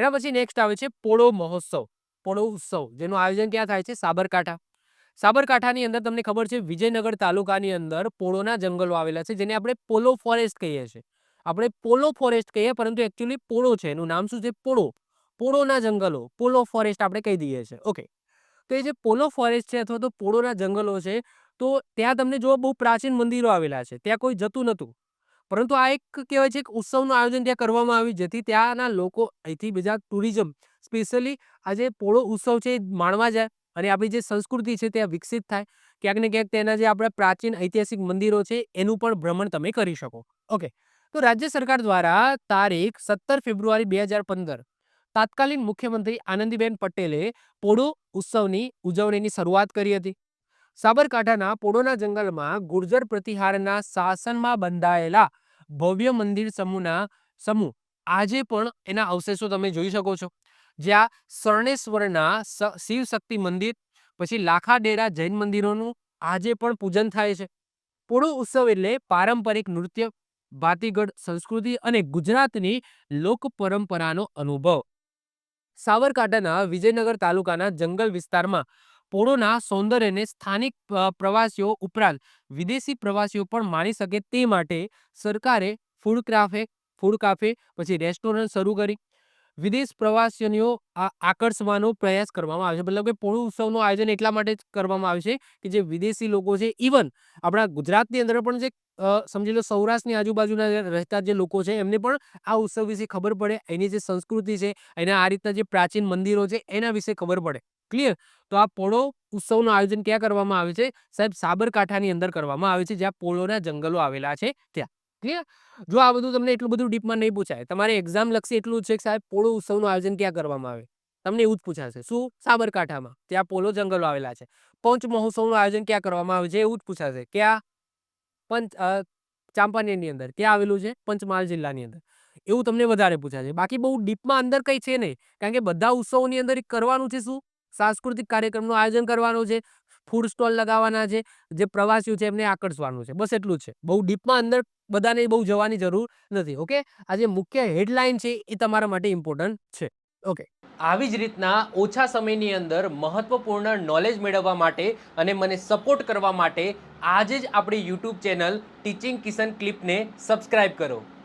એના પછી નેક્સ્ટ આવે છે પોળો મહોત્સવ, પોળો ઉત્સવ, જેનું આયોજન ક્યાં થાય છે? સાબરકાંઠા. સાબરકાંઠાની અંદર તમને ખબર છે વિજયનગર તાલુકાની અંદર પોળોના જંગલો આવેલા છે, જેને આપણે પોલો ફોરેસ્ટ કહીએ છીએ. આપણે પોલો ફોરેસ્ટ કહીએ, પરંતુ એકચ્યુઅલી પોળો છે. એનું નામ શું છે? પોળો. પોળોના જંગલો, પોલો ફોરેસ્ટ આપણે કહી દઈએ છીએ. ઓકે. તો એ જે પોલો ફોરેસ્ટ છે અથવા તો પોળોના જંગલો છે, તો ત્યાં તમને જો બહુ પ્રાચીન મંદિરો આવેલા છે. ત્યાં કોઈ જતું નહોતું. પરંતુ આ એક કહેવાય છે કે ઉત્સવનું આયોજન ત્યાં કરવામાં આવ્યું, જેથી ત્યાંના લોકો અહીંથી બીજા ટુરિઝમ સ્પેશિયલી આ જે પોળો ઉત્સવ છે એ માણવા જાય અને આપણી જે સંસ્કૃતિ છે ત્યાં વિકસિત થાય. ક્યાંક ને ક્યાંક તેના જે આપણા પ્રાચીન ઐતિહાસિક મંદિરો છે એનું પણ ભ્રમણ તમે કરી શકો. ઓકે. તો રાજ્ય સરકાર દ્વારા તારીખ 17 ફેબ્રુઆરી 2015 તાત્કાલિક મુખ્યમંત્રી આનંદીબેન પટેલે પોળો ઉત્સવની ઉજવણીની શરૂઆત કરી હતી. સાબરકાંઠાના પોળોના જંગલમાં ગુર્જર પ્રતિહારના શાસનમાં બંધાયેલા ભવ્ય મંદિર સમૂહ આજે પણ એના અવશેષો તમે જોઈ શકો છો. જ્યાં શરણેશ્વરના શિવ શક્તિ મંદિર, પછી લાખાડેરા જૈન મંદિરોનું આજે પણ પૂજન થાય છે. પોળો ઉત્સવ એટલે પારંપરિક નૃત્ય, ભાતીગળ સંસ્કૃતિ અને ગુજરાતની લોક પરંપરાનો અનુભવ. સાબરકાંઠાના વિજયનગર તાલુકાના જંગલ વિસ્તારમાં પોળોના સૌંદર્યને સ્થાનિક પ્રવાસીઓ ઉપરાંત વિદેશી પ્રવાસીઓ પણ માણી શકે તે માટે સરકારે ફૂડ કાફે પછી રેસ્ટોરન્ટ શરૂ કરી વિદેશ પ્રવાસીઓ આકર્ષવાનો પ્રયાસ કરવામાં આવે છે. મતલબ કે પોળો ઉત્સવનું આયોજન એટલા માટે જ કરવામાં આવે છે કે જે વિદેશી લોકો છે, ઇવન આપણા ગુજરાતની અંદર પણ જે સમજી લો સૌરાષ્ટ્રની આજુબાજુના રહેતા જે લોકો છે એમને પણ આ ઉત્સવ વિશે ખબર પડે, એની જે સંસ્કૃતિ છે, એના આ રીતના જે પ્રાચીન મંદિરો છે એના વિશે ખબર પડે. ક્લિયર? તો આ પોળો ઉત્સવનું આયોજન ક્યાં કરવામાં આવે છે? સાહેબ સાબરકાંઠાની અંદર કરવામાં આવે છે, જ્યાં પોળોના જંગલો આવેલા છે ત્યાં. ક્લિયર? જો આ બધું તમને એટલું બધું ડીપમાં નહીં પૂછાય, તમારે એક્ઝામ લક્ષી એટલું જ છે કે સાહેબ પોળો ઉત્સવનું આયોજન ક્યાં કરવામાં આવે? તમને એવું જ પૂછાશે. શું? સાબરકાંઠામાં. ત્યાં પોલો જંગલો આવેલા છે. પંચ મહોત્સવનું આયોજન ક્યાં કરવામાં આવે છે? એવું જ પૂછાશે. ક્યાં? ચાંપાનેરની અંદર. ક્યાં આવેલું છે? પંચમહાલ જિલ્લાની અંદર. એવું તમને વધારે પૂછાશે. બાકી બહુ ડીપમાં અંદર કંઈ છે નહીં. કારણ કે બધા ઉત્સવોની અંદર કરવાનું છે શું? સાંસ્કૃતિક કાર્યક્રમનું આયોજન કરવાનું છે, ફૂડ સ્ટોલ લગાવવાના છે, જે પ્રવાસીઓ છે એમને આકર્ષવાનું છે. બસ એટલું જ છે. બહુ ડીપમાં અંદર બધાને બહુ જવાની જરૂર નથી. ઓકે? આ જે મુખ્ય હેડલાઇન છે એ તમારા માટે ઇમ્પોર્ટન્ટ છે. ઓકે. આવી જ રીતના ઓછા સમયની અંદર મહત્વપૂર્ણ નોલેજ મેળવવા માટે અને મને સપોર્ટ કરવા માટે આજે જ આપણી યુટ્યુબ ચેનલ ટીચિંગ કિશન ક્લિપને સબસ્ક્રાઇબ કરો.